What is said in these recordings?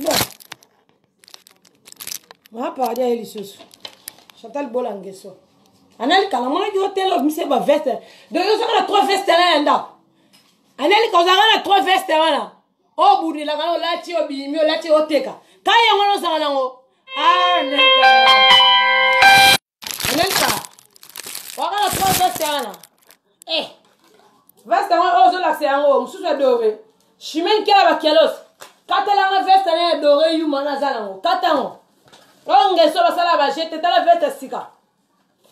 Bon. On va parler à elle, Chantal Bolangeso. Anel Kalamana dit hôtel, monsieur va veste. De nous avons la 3 vestes là. Anel quand on a 3 vestes là. Oh bout de la gano la ti obi la ti oteka. Quand y a un ça là. Ah Anel ka. On a 3 vestes là. Eh. Veste là ozo la c'est en haut, monsieur doré. Chimène qui a la kelos. Quand elle a veste là doré you manaza là. Katango. On ngeso la sala ba jete ta la veste sika.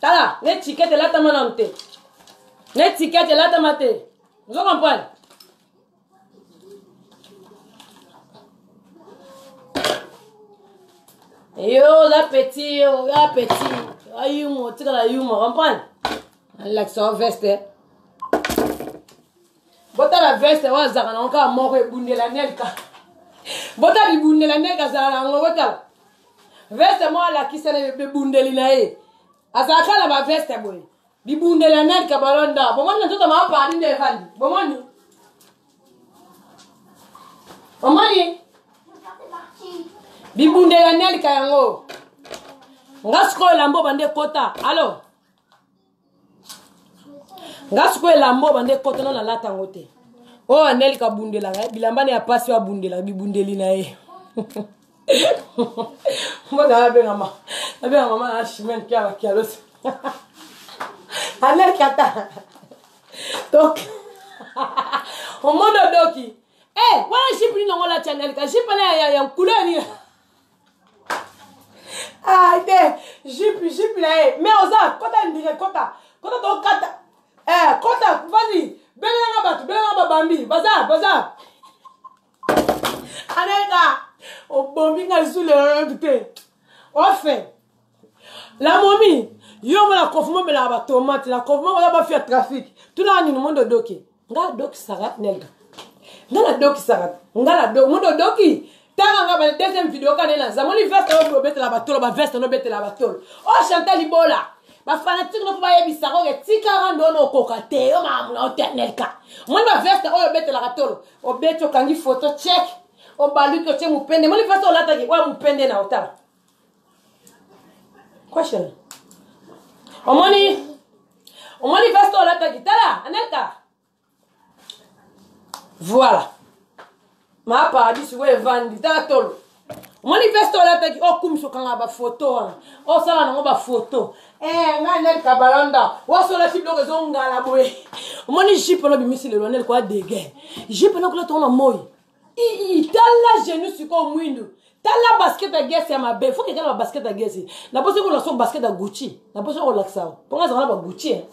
Tala, les tickets là tamanante. Les tickets là tamate. Vous comprenez? Yo la petit, yo la petit. Ayumo, tika la yumo, comprenez? L'accent veste. Bota la veste wa zaka na nka moko ebunde la nelka. Bota bi bunde la nelka zaka ngo bota. Veste moi la kisene be bunde lina e. Asaka la ba veste boy. Bi bunde la nelka balonda. Bomoni ntoto ma pa ni de vandi. Bomoni. Bomoni. Bi bunde la nelka yango. Ngasko lambo bande kota. Allo. Ngasko lambo bande kota na lata ngote. Oh nelka bundela ngai bilamba ne apasi wa bundela bi bundeli na e. Moi là ben maman a chimène qui a la kialos. Anel kata. Donc au monde doki. Eh, voilà j'ai pris non la channel ka j'ai pas ya couleur ni. Ah, j'ai pris là mais oza kota ndire kota do kata. Eh, kota vas-y. Benga bambi, baza. Anelka, au bombi nga sous le putain. Enfin, la momie, yo me la confirme me la tomate, la confirme la ba faire trafic. Tout là ni monde doki. Nga doki sarat nelka. Nga doki sarat. Nga la doki monde doki. Tanga nga ba deuxième vidéo ka na zamoni veste o bete la batolo ba veste no bete la batolo. Oh Chantal Libola. Ba fanatique no ba yebi sako ke tika ndo no kokate yo ma na nelka. Moi ba veste o bete la batolo. O bete kangi photo check. O balu to che mupende. Moi veste o lata ki wa mupende na otala. Question. O moni veste o lata ki tala anelka. Voilà. Ma paradis sur le vandi tatolo. Manifesto la taki o kumso kanga ba photo wana. O sala na ba photo. Nga nel kabalanda. Wa so la fiblo ke zonga la boye. Moni jipe no bimisi le lonel kwa dege. Jipe no kula tona moy. Tala genou sur ko mwindu. Tala basket a gesi ya mabe. Faut que la basket a gesi. Na pose ko la so basket a Gucci. Na pose ko laksa. Ponga za ba Gucci.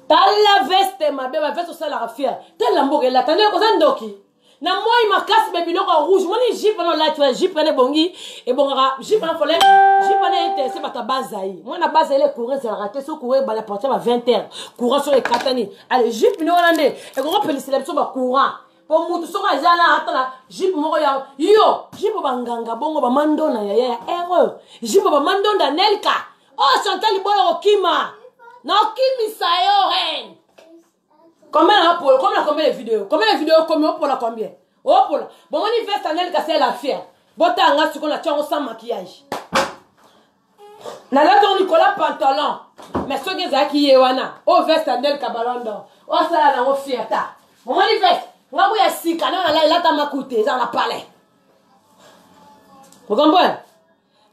Tala veste mabe ba veste so la rafia. Tala mboke la tande ko zandoki. Na moi il m'a cassé mes biloko rouge. Moi ni jipe no la tu vois jipe ne bongi et bongara jipe na folé jipe ne intéressé par ta base aí. Moi na base elle courir c'est raté so courir ba la porter à 20h. Courant sur les katani. Allez jipe no wana ne et ko peli sélection ba courant. Pour mutu so ka jala atala jipe moko ya yo jipe banganga bongo ba mandona ya erreur. Jipe ba mandonda nelka. Oh Chantal Libola okima. Na okimi sayo ren. Combien de vidéos? Combien de vidéos pour la combien? Oh pour la. Bon mon veste anel ka c'est la fière. Bota nga sur la tient sans maquillage. Na la ton Nicolas pantalon. Mais ce que za ki yewana. Oh veste anel ka balanda. Oh ça na o fieta. Bon mon veste. Nga boya sika na la ta makute za la palais. Vous comprenez?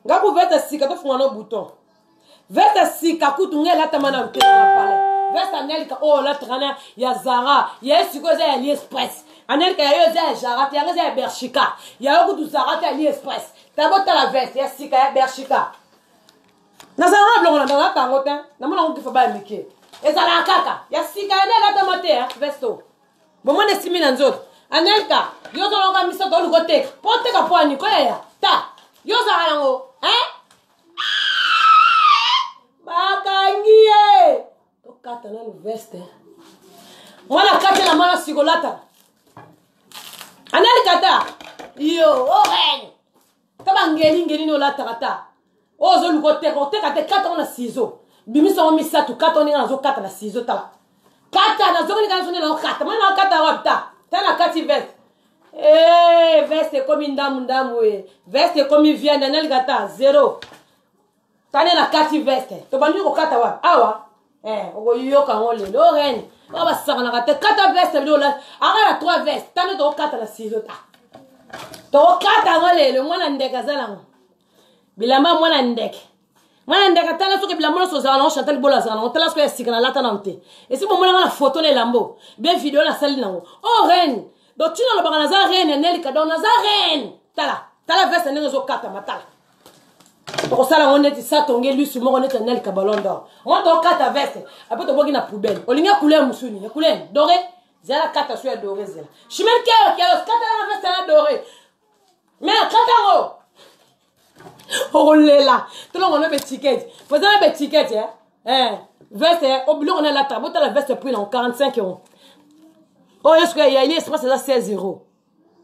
Nga ku veste sika to fungana bouton. Veste sika kutu ngela ta mana mpe na palais. Veste anelka oh la trana ya Zara ya siko za AliExpress anelka ya za Zara ya za Bershika ya ko tu Zara ta AliExpress ta bota la veste ya sika ya Bershika na Zara blongo na la tango ten na mona ko kifa ba mike ezala kaka ya sika ya ta mate vesto bomo ne simi na nzoto anelka yo zo longa miso to lu gotek pote ka poani ko ya ta yo za yango bakangie kata na veste mwana kata na mwana sigolata anali kata yo oren taba ngeli no lata kata ozo lukote ko te kata na ciseau bimisa o misatu kata ni nazo kata na ciseau ta kata na zo ni kana na kata mwana kata wapta tana kati veste veste comme ndamu veste comme viande nel gata zéro tane na kati veste to bandi ko kata wa awa o yo ka ngole lo ren baba saka na kata kata veste do la ara 3 veste tane to kata la sirota to kata ngole le mwana ndeka zala bilamba mwana ndeka tala soki bilamba so zala no chantal bola zala no tala so esika na lata nante et si mo na photo ne lambo bien vidéo na sali nango o ren donc tu na lo bana za ren nel ka don na za ren tala veste ne zo kata matala to sala on est ça tonge lui sur mo on est nel ka ballon d'or on to kata veste après to bogi na poubelle o linga couleur musuni ya couleur doré zala kata so doré zela chimel ke kata na veste na doré mais kata oh là tout le monde a des tickets vous avez des tickets veste au boulot on a la table la veste prix en 45 €. Oh est-ce que il y a express c'est 16 €.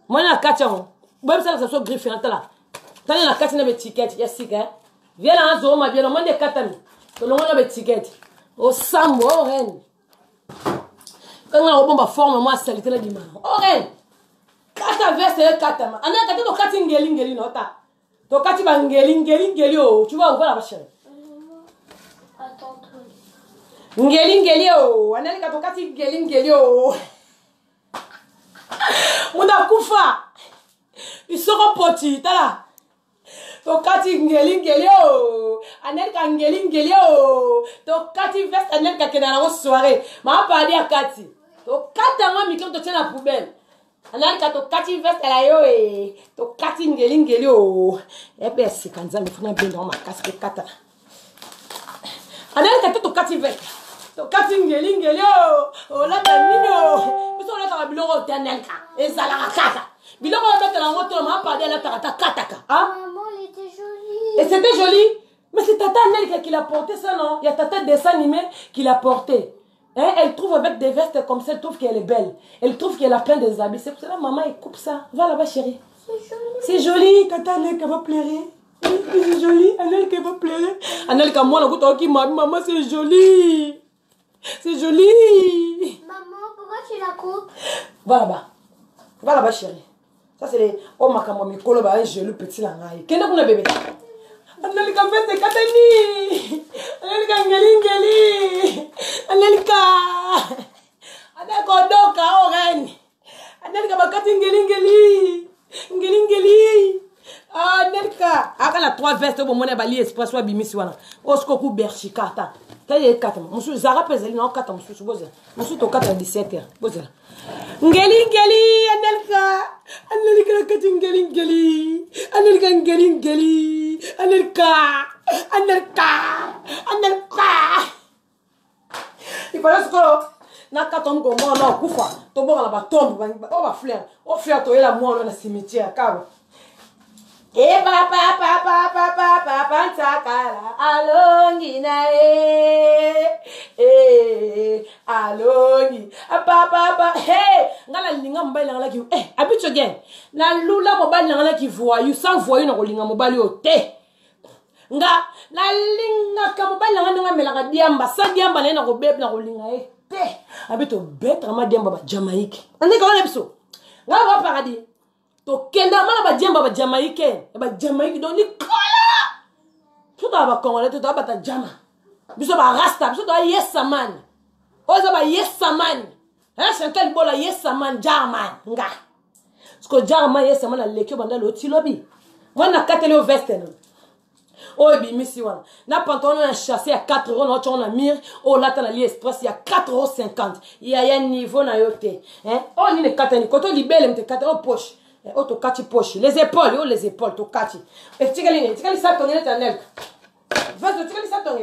Moi na 4 €. Même ça soit griffé là t'as la 4 des tickets il y a 6 hein viens là zo ma bien on demande 4 ans tout le monde a des tickets au sambo ren quand on a bomba forme moi salité la dimanche oh ren 4 veste 4 ans ana 4 to 4 ngeli nota to kati ba ngeli oh tu vas ouvrir la chérie attends ngeli oh anali ka to kati ngeli oh munda kufa isoko poti tala to kati ngeli oh anali ka ngeli oh to kati veste anali ka kena na soirée ma pa dia kati to kata ngo mikro to tena poubelle anali ka to kati veste la yo to kati ngeli oh ebe sikanza mfuna bendo ma kaske kata anali ka to kati veste to kati ngeli oh la tamino biso la ta biloko tanel ka ezala kata biloko do la moto ma pa de la kata hein maman elle était jolie et c'était joli mais c'est tata Anelka qui l'a porté ça non il y a tata dessin animé qui l'a porté. Hein, elle trouve avec des vestes comme ça, elle trouve qu'elle est belle. Elle trouve qu'elle a plein de habits. C'est pour ça que maman, elle coupe ça. Va là-bas, chérie. C'est joli. Tata Anelka va pleurer. C'est joli. Anelka va pleurer. Anelka, moi, maman, c'est joli. C'est joli. Maman, pourquoi tu la coupes? Va là-bas. Va là-bas, chérie. Ça, c'est les... Oh, ma camomille, koloba, un joli petit langaï. Qu'est-ce qu'on a, bébé? Anelka fait ses katani. Anelka ngeli. Anelka. Anelka doka oren. Anelka bakati ngeli. Anelka. Akala 3 vestes pour mon bali express wa bimisi wana. Osko ku berchikata. Taye kata. Musu zara pezeli na kata musu boza. Musu to kata 17 boza. Ngeli Anelka. Anelka kati ngeli. Anelka ngeli. Anelka. Il fallait ce que na katom ko mo na kufa to bo la ba tombe ba ba fleur o fleur to ela mo na cimetière kabo e papa ntakala alongi na alongi papa hey ngala linga mbali ngala ki habitude gen na lula mobali ngala ki voyou sans voyou na ko linga mobali o te nga na linga ka mobali nga melaka diamba sa diamba na ko bebe na ko linga te abito betra ma diamba ba Jamaïque ande ka wana biso nga ba paradis to kenda mala ba diamba ba Jamaïque don ni kola tout ba congolais tout ba ta jama biso ba rasta biso to yesaman oza ba yesaman ha chantal bola yesaman jarman nga sko jarman yesaman la lekyo banda lo tilobi wana katele o veste no. Oh, bimisi wana. Na pantalon on a chassé à 4 €, on a mis au latin à l'Express, il y a 4,50 €. Il y a un niveau na yote. Hein? Oh, ni ne katani. Quand on libère, on te katani au poche. Oh, to kati poche. Les épaules, to kati. Et tu as ça ton éternel. Vas-y, tu as ça ton.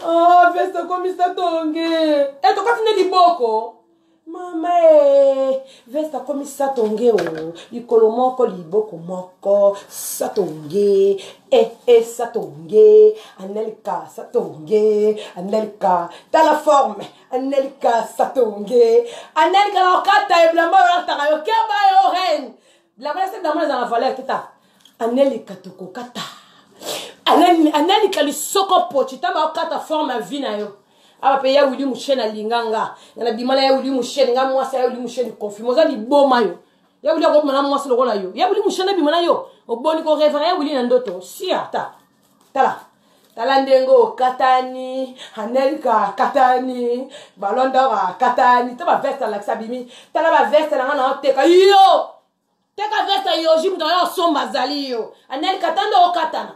Oh, veste comme ça ton. Et to kati ne liboko. Mama vesta comme ça tonge o ikolo moko liboko moko satonge satonge Anelka satonge Anelka t'as la forme Anelka satonge Anelka la kata e blamba la ta yo keba yo ren blamba c'est blamba dans la valeur kita Anelka toko kata Anelka li soko pochi taba kata forme vie na yo aba pe ya wili mushena linganga na bimala ya wili mushena nga mwasa ya wili mushena confirme oza li boma yo ya wuli ko mana mwasi lokola yo ya wuli mushana bi mana yo oboni ko rêve ya wuli na ndoto si ata tala tala ndengo katani Anelka katani balonda katani ta ba veste la sabimi tala ba veste la ngana oteka yo teka veste yo jimu da yo somba zali yo Anelka tando o katana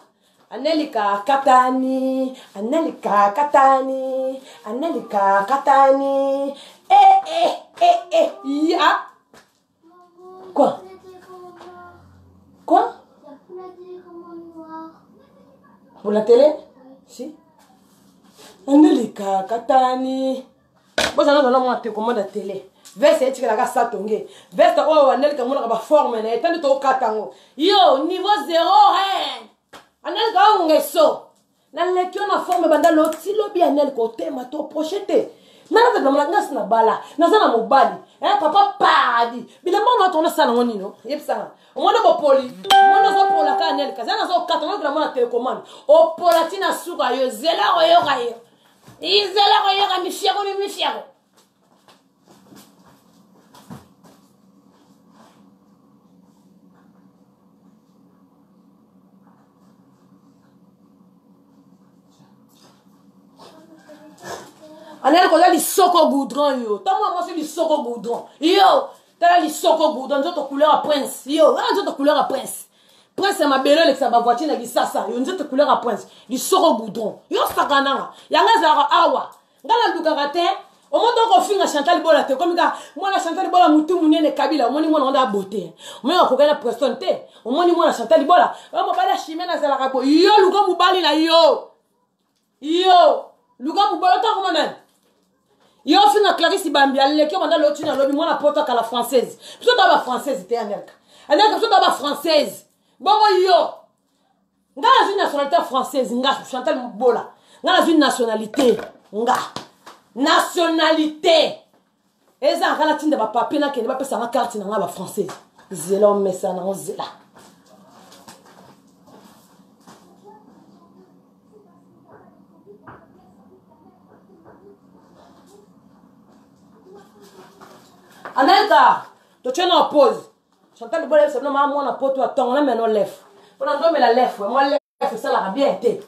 Anelka katani Anelka katani Anelka katani ya quoi quoi pour la télé si Anelka katani bon ça non moi te commande la télé veste et tu la sa tongue veste oh Anelka mona ba forme na tando to katango yo niveau 0 hein Anelka ongeso na lekio na forme banda loti lobi Anelka otema to projeter nana de la ngas na bala nazana mobali papa padi bila mona tona sana ngoni no yepsanga omona bo poli mona zo pola ka Anelka zana zo katana de mona télécommande o pola tina suka yo zela yo gayo izela yo ga mishiako ni mishiako Anelka là li soko goudron yo. Tant moi c'est li soko goudron. Yo, t'as li soko goudron, notre couleur à prince. Yo, notre couleur à prince. Prince c'est ma belle avec sa voiture na gisasa. Yo notre couleur à prince. Li soko goudron. Yo sakana. Yanga zara awa. Ngala dukarate. Au moment où on finit Chantal Bola te comme ça. Moi la Chantal Bola mutu munene kabila. Moi ni moi on a beauté. Moi on kokana prestonté. Au moins ni moi la Chantal Bola. On m'a pas chimena za la rabo. Yo luga mubali na yo. Yo, luga mubali ta comment même. Yo fina Clarisse Bambia le qui manda l'autre na lobi moi na poto ka la française. Plutôt d'aba française te Anelka. Anelka plutôt d'aba française. Bon yo. Nga une nationalité française nga Chantal Bola. Nga une nationalité nga. Nationalité. Eza ngala tinda ba papier na kende ba pesa nga carte na nga ba française. Zela o mesa na zela. Anelka, tu es en pause. Chantal Bola, c'est vraiment moi, on a pas tout à temps, on a maintenant l'EF. Pendant que la l'EF, moi l'EF, ça l'a bien été.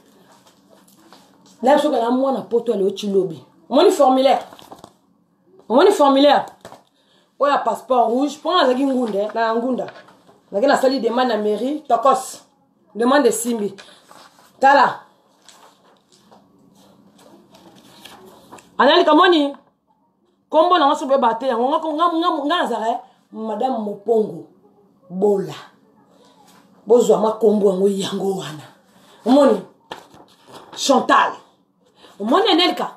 Là, je suis là, moi, on a pas tout à l'autre lobby. Moi, le formulaire. Moi, le formulaire. Oh, il y a passeport rouge. Prends la Ngunda, la Ngunda. La salle demande à mairie, Tokos. Demande de Simbi. Tala. Anelka, moni. Kombo na ngaso be baté nga zare madame Mopongo Bola bozwa makombo ngo yango wana omoni Chantal omoni Anelka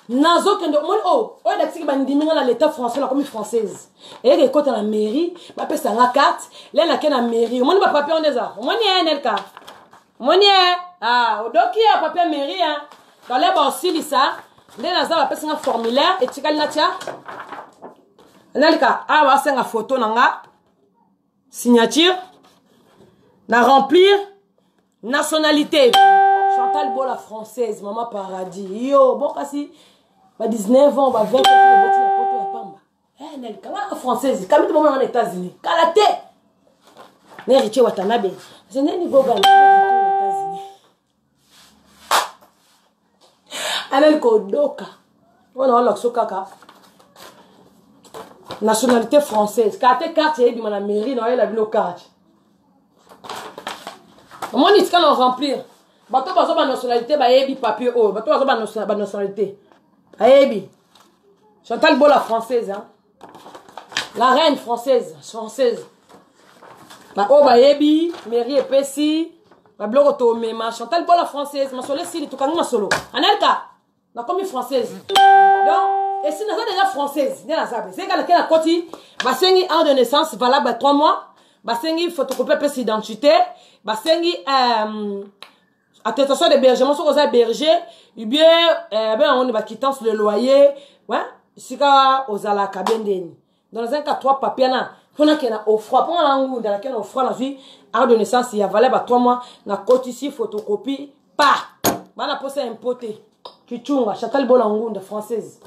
nazo kendo omoni o d'axi bandimi na l'état français la comme française et que côté la mairie ba pesa nga carte là na ke na mairie omoni ba papier on desa omoni Anelka omoni odoki ya papier mairie hein dans les ba aussi ça les nazar appelle un formulaire et tu calmes là Anelka va faire une photo nanga signature na remplir nationalité Chantal Bola française maman paradis yo bon kasi ba 19 ans ba 20 ans ba tina photo ya pamba Anelka la française comme tout le monde en États-Unis kalaté n'héritier Watanabe je n'ai ni goga aux États-Unis Anelka doka on a l'oxokaka nationalité française carte carte et du la mairie non elle a vu le carte moi dit quand on remplir bato bazo ba nationalité ba yebi papier oh bato bazo ba nationalité ayebi Chantal Bola française hein la reine française ba oh ba yebi mairie epesi ba bloko to mema Chantal Bola française ma solo si to kanga solo Anelka la commune française donc et si nous sommes déjà française c'est quand la côté basengi an de naissance valable 3 mois basengi photocopie pièce d'identité basengi attestation d'hébergement sur aux berger ou bien on va quittance le loyer ouais sika aux ala kabendeni dans un cas 3 papiers là on a qu'un offre pour la langue dans laquelle on offre la vie an de naissance il y a valable 3 mois na côté ici photocopie pas bana poser importer Kichunga, Chantal Bola Ngunda française.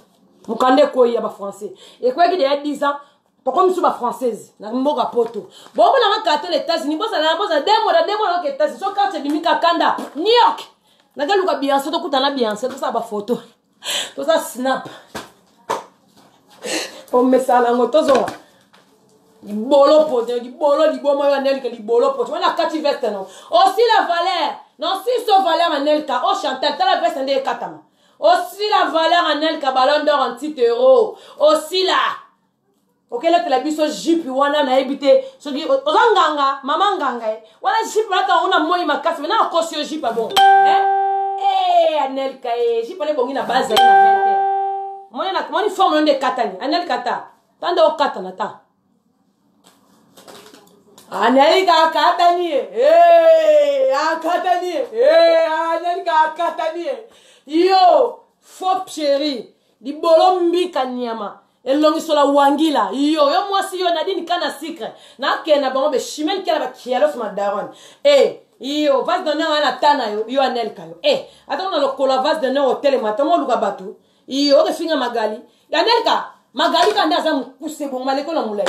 Mukande koyi ya ba français. Et quoi qu'il y a 10 ans, comme sur ma française na mboka poto bon on a carte les États-Unis bon ça na bon ça demo na États-Unis so carte bimika kanda New York na galuka bien ça to kutana bien ça to ça ba photo to ça snap on met ça là ngoto zo di bolo poto di bolo di bomo ya Nelka di bolo poto on a carte veste non aussi la valeur non si so valeur en Nelka au Chantal ta la veste ndé katama aussi la valeur en Nelka ballon d'or en titre euro aussi là. Ok, là, tu l'as vu sur Jeep, wana na habité. So dit, ozanganga, maman nganga. Wana Jeep, là, on a moi, il m'a cassé. Maintenant, encore sur Jeep, bon. Anelka, Jeep, on est bon, il a base, il a 20 ans. Moi, il forme un des katani. Anel kata. Tant de katana, ta. Anelka katani. Katani. Anelka katani. Yo, fop chéri. Di bolombi kanyama. Et l'on sur la wangila yo moi si yo nadine kana secret na kena ba be chimel kala ba kialo ma daron yo vas donner à la tana yo Anelka yo attends on a le cola vas donner au hôtel matin mo luka batu yo ke finga magali Anelka magali kanda za mukuse bon maleko na mulai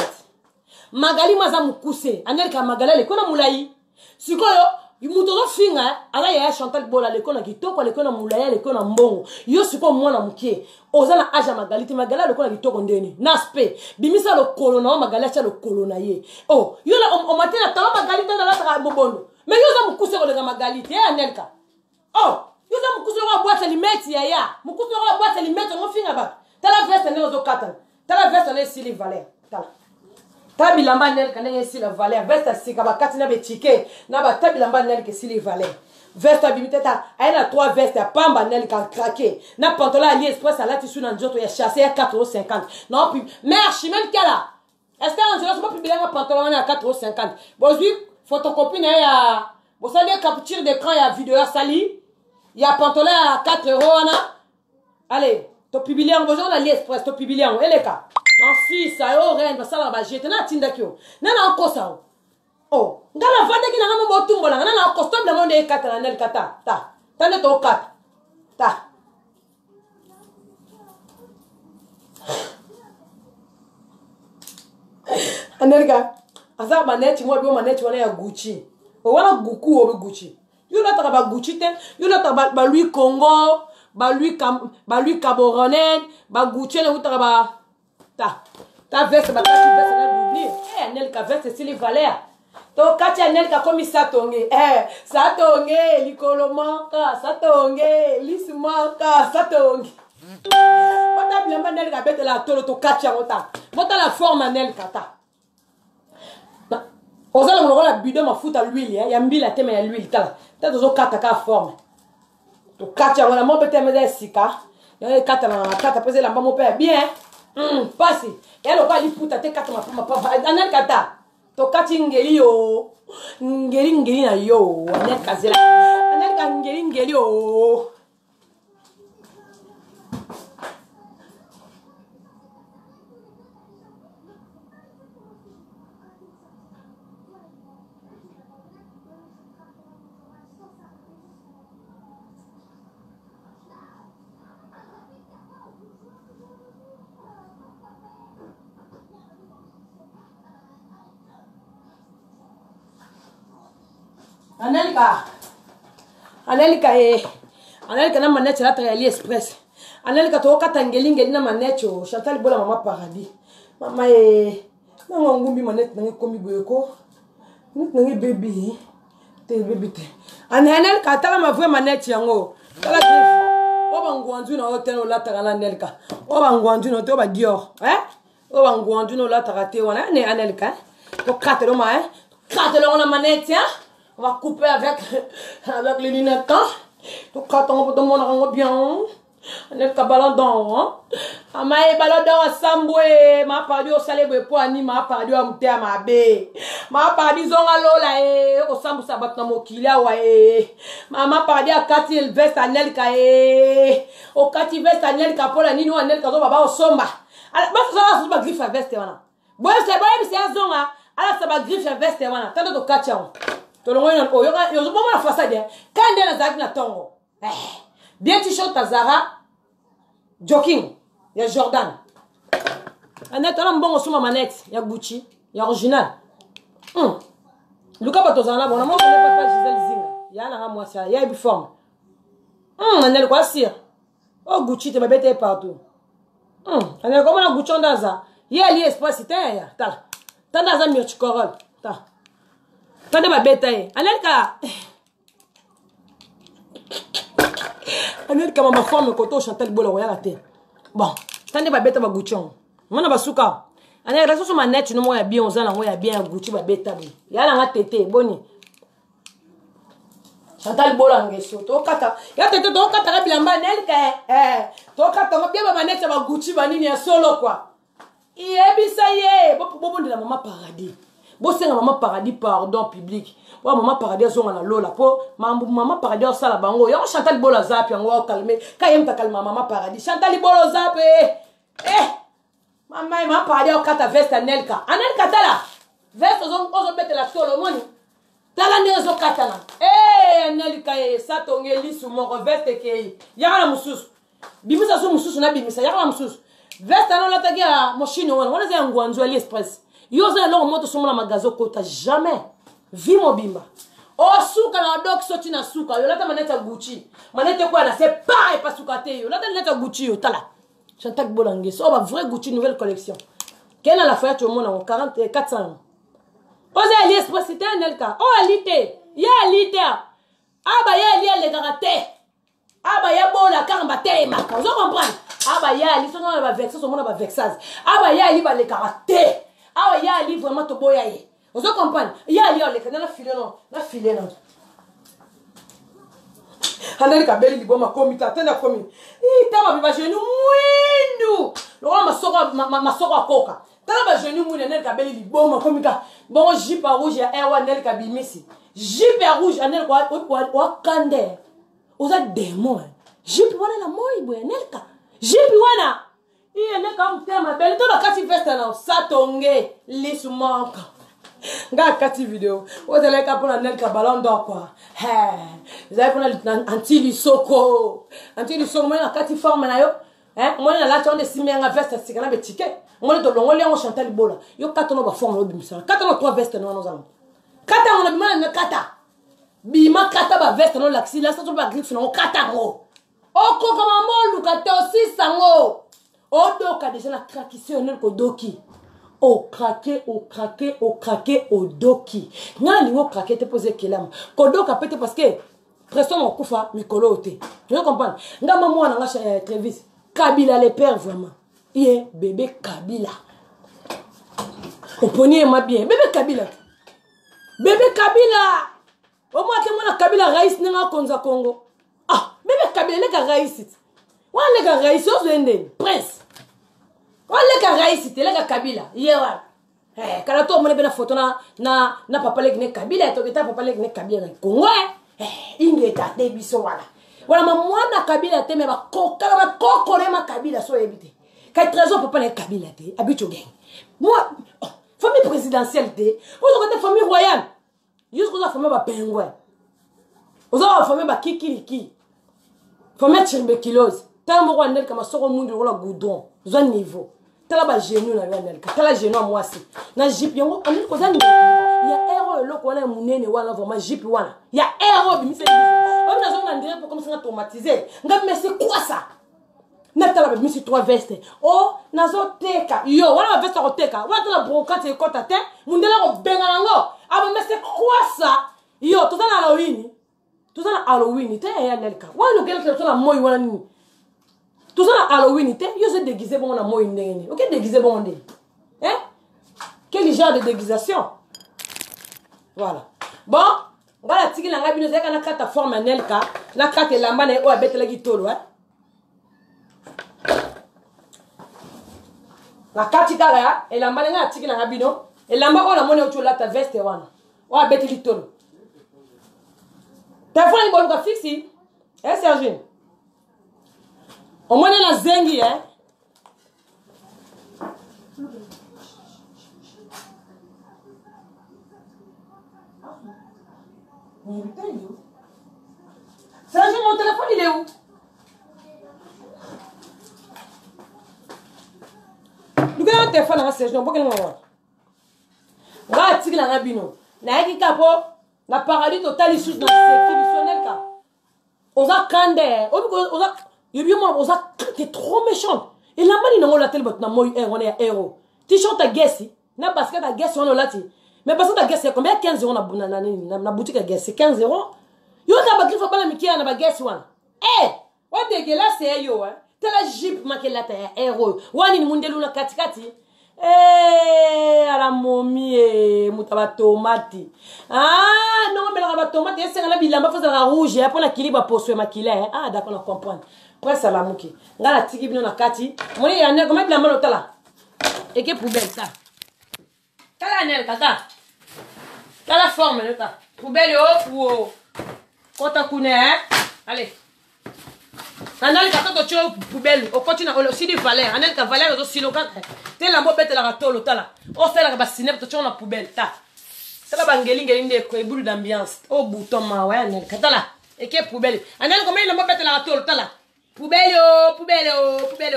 magali maza mukuse Anelka magali le kona mulai sikoyo mutozo finga ala ya Chantal bola le kona kitoko le kona mulaya le kona mbongo yo siko mwana mukie ozana aja magalite magala le kona kitoko ndeni naspe bimisa lo kolona magala cha lo kolona ye yo la o matena tala magalite na la tra bobondo mais yo za mukuse ko le magalite Anelka yo za mukuse ko boîte limeti ya mukuse ko boîte limeti ngo finga ba tala veste ne ozo kata tala veste ne sili valeur tala tabilamba Anelka ndenge si la valeur veste sika bakati na betike na ba tabilamba Anelka si les valeur veste bimiteta aina 3 veste ya pamba Anelka craqué na pantalon AliExpress à la tissu na njoto ya chassé à 4,50 €. Non puis mais archimel kala est-ce que on pas publier un pantalon à 4,50 €. Bon lui photocopie na ya bon ça les capture d'écran ya vidéo sali ya pantalon à 4 € na allez to publier en besoin AliExpress to publier en eleka. En Suisse, ça rien va ça la bajete na tinda kyo. Na na kosa. Ngala vande ki na ngamo motumbo na na costume na monde ekata na Anelka ta. Tande to kata. Ta. Anelka, asa maneti mo bi maneti wana ya Gucci. Wana Gucci o Gucci. Yo la ta ba Gucci te, yo la ta ba Louis Congo, ba Louis Camerounais, ba Gucci na uta ba ta veste ba ta veste na d'oublier Anelka veste c'est les valeurs to kati Anelka comme ça tonge ça tonge likolo manka ça tonge lisu manka ça tonge bata bilamba Anelka bete la tolo to kati ngota bota la forme Anelka ta ozala mo la bidon ma futa l'huile ya mbila tema ya l'huile tala ta zo kata ka forme to kati ngona mo bete me sika ya kata na kata pese la mo pe bien pasi yalo kwa liputa te kata mapa Anelka ta to kati ngeli yo ngeli na yo Anelka zela Anelka ngeli yo Anelka na manette la ta AliExpress Anelka to kata ngeli na manette Chantal bola mama paradis mama na ngumbi manette na komi boyeko nit baby te Anelka tala ma vrai manette yango tala griffe bangwandu na hotel la ta na Anelka bangwandu no to ba Dior bangwandu no la ta te wana ne Anelka to kata lo ma kata lo na manette on va couper avec les lunettes. Tu carton pour tout le monde bien. Anelka ballon d'or. Amae ballon d'or sambwe. Ma pardi au salé pour ani ma pardi au mte ma be. Ma pardi zonga lola au sambu sabat na mokilia wa ma pardi a kati el veste Anelka au kati veste Anelka pour la nini Anelka zo baba au somba. Ala ba ça ba griffe veste wana. Bon c'est bon c'est zonga. Ala ça ba griffe veste wana. Tando to kati on. Tolongo yo zo la façade quand na zaki na tongo bien t-shirt Zara jogging ya Jordan Annette, on a un bon sur ma manette. Il y a Gucci. Il y a original. Luka Batozana, bon, moi, je n'ai pas Gisèle Zinga. Il y a un moi, il y a une forme. Annette, quoi, sire? Oh, Gucci, tu m'as bêté partout. Annette, comment on a Gucci en Daza? Il y a l'Espace, c'est un. T'as Daza Murchikorol. T'as de ma bêté. Annette, comment ma forme, quand on chantait le bol, on a raté. Bon, t'as de ma bêté, ma Gucci. Moi, on a souka. Annette, reste sur ma net, tu ne bien, on a bien Gucci, ma bêté. Il y a un tété, boni. Chantal Bolangeso, tokata. Ya tete tokata ka bilamba nelka tokata bien ba manette ba Gucci banini ya solo quoi. Yebisa ye, bo ndela maman paradis. Bo senga maman paradis pardon public. Wa maman paradis zonga na lola po maman paradis sala bango. Ya Chantal Bola zap yango calmer. Kayem ta calma maman paradis. Chantal Bola zap maman paradis okata veste nelka. Anelka tala. Veste ozo bete la solo moni. Tala nezo katana. Nelika satonge lisu moko veste ke yala mususu. Bimisa so mususu na bimisa yala mususu. Veste non la tagia moshino wana za ngwanzo ali express. Yoza lo moto somo na magazo kota jamais. Vimo bimba. O suka na dok soti na suka. Yo lata maneta Gucci. Manete kwa na c'est pas pas suka te yo. Lata maneta Gucci yo tala. Chantal Bolangeso ba vrai Gucci nouvelle collection. Quelle a la fête au monde en 40 400 ans. Oza ali express c'était un elka. Oh alite. Ya alite. Aba ya ali le garate. Aba ya bola kamba te maka. Vous comprenez? Aba ya ali sono ba vexage, sono ba vexage. Aba ya ali ba le garate. Aba ya ali vraiment to boya ye. Vous comprenez? Ya ali le kana na filer non. Handeli kabeli liboma komita tena komi. Tama biba jenu mwindu. Lo masoko akoka. Tala ba jenu mwindu handeli kabeli liboma komita. Bon jipa rouge ya ewa handeli kabimisi. Jipe rouge anel kwa kande. Oza démon. Jipe wana na moi boy nelka. Jipe wana. Iye neka mtema belle to la kati veste na satonge lisu manka. Nga kati video. Oza leka pona nelka ballon d'or quoi. Zai pona anti lisoko. Anti lisoko mwana kati forme na yo. Mwana la tonde simenga veste sikana betike. Mwana to longo le on Chantal Bola. Yo katono ba forme lo bimisa. Katono trois veste no nozalo. Kata on a bima na kata. Bima kata ba veste no laxi la sa to ba griffe no kata ngo. Oko kama mo lukate aussi sango. Odoka déjà na craquissé on ko doki. O craqué, o doki. Ngani ngo craqué te poser kelam. Ko doka pete parce que pression on kufa mikolo te. Tu comprends? Ngama mo na nga Travis. Kabila les pères vraiment. Ie bébé Kabila. Oponier ma bien. Bébé Kabila. Bébé Kabila. Au moins que moi Kabila raïs n'enga konza Congo. Ah, bébé Kabila les gars raïs. Wa les gars raïs aux Indien, prince. Wa les gars raïs, les gars Kabila. Yewa. Quand to mona bena photo na papa les ne Kabila to beta papa les ne Kabila na Congo. Ingeta de biso wala. Wala mwana Kabila te me ba kokore ma Kabila so ebité. Kay trésor papa les Kabila te habito gang. Moi famille présidentielle te, vous avez famille royale. Jusqu'à la famille ba pingouin. Vous avez famille ba kikiriki. Famille chimbekilose. Tant mo ndel kama soko mundu wala goudron. Zo niveau. Tala ba genou na ndel. Tala genou moi aussi. Na jip yango andel ko zani. Ya héros loko wana munene wana vraiment jip wana. Ya héros bi mise biso. On na zo na ndel pour comme ça automatiser. Ngam mais c'est quoi ça? Natala ba misi trois vestes. Oh, nazo teka. Yo, wala veste ko teka. Wala la brocante e kota te. Mundela ko benga nango. Aba mais c'est quoi ça? Yo, tout ça na Halloween. Tout ça na Halloween, te ya nelka. Wala no gele tout na moy wana ni. Tout ça na Halloween, te yo se déguiser bon na moy ndenge. OK, déguiser bon ndé. Hein? Quel genre de déguisation? Voilà. Bon, voilà tiki na ngabino zeka na kata forme nelka, na kata lamba na o abetela gitolo, hein? La katika ya elamba nga tiki na ngabino elamba ona mone ochola ta veste wana wa beti litolo téléphone ibolo ka fixi Serge o mone na zengi Serge mon téléphone il est où? téléphone à séjour pour quel moment va tirer la rabino na qui capo na paradis total sous dans exceptionnel cas oza kande oza yebi moi oza t'es trop méchant et la mani na la tel bot na moi on est héros t-shirt à guessi na basket à guessi on lati mais basket à guessi combien 15 € na boutique à guessi 15 €. Yo ta ba kifa bala mikia na ba guessi wana wa dégueulasse c'est yo hein tela jeep makela ta héros wani ni mundelu na katikati ala momi mutaba tomate non mais la tomate c'est la bilamba faza rouge et après kiliba poswe makila d'accord on comprend après ça la muki ngala tiki bino na kati moni ya ne comment bilamba lotala et que poubelle ça kala nel kaka kala forme lota poubelle ou kota kune allez Anel ka to cho poubelle o continue o si di valeur anel ka valeur do silo ka te la mo bete la ratolo tala o fela ka basine to cho na poubelle ta tala bangeli ngeli nde ko ebulu d'ambiance o bouton ma wa anel ka tala e ke poubelle anel ko me la mo bete la ratolo tala poubelle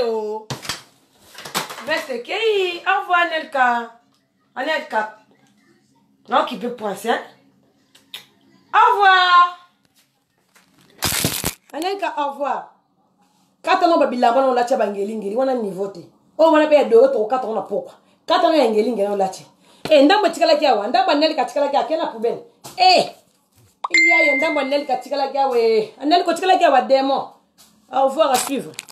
o reste ke au revoir anel ka non qui peut penser au revoir anel ka au revoir kata no babila bana la cha bangeli ngeli wana niveau te o wana pe do to kata na pokwa kata no ngeli ngeli la cha ndambo tikala kya ndamba neli katikala kya kena poubelle iya ndambo neli katikala kya we aneli ko tikala kya wa demo au revoir à suivre.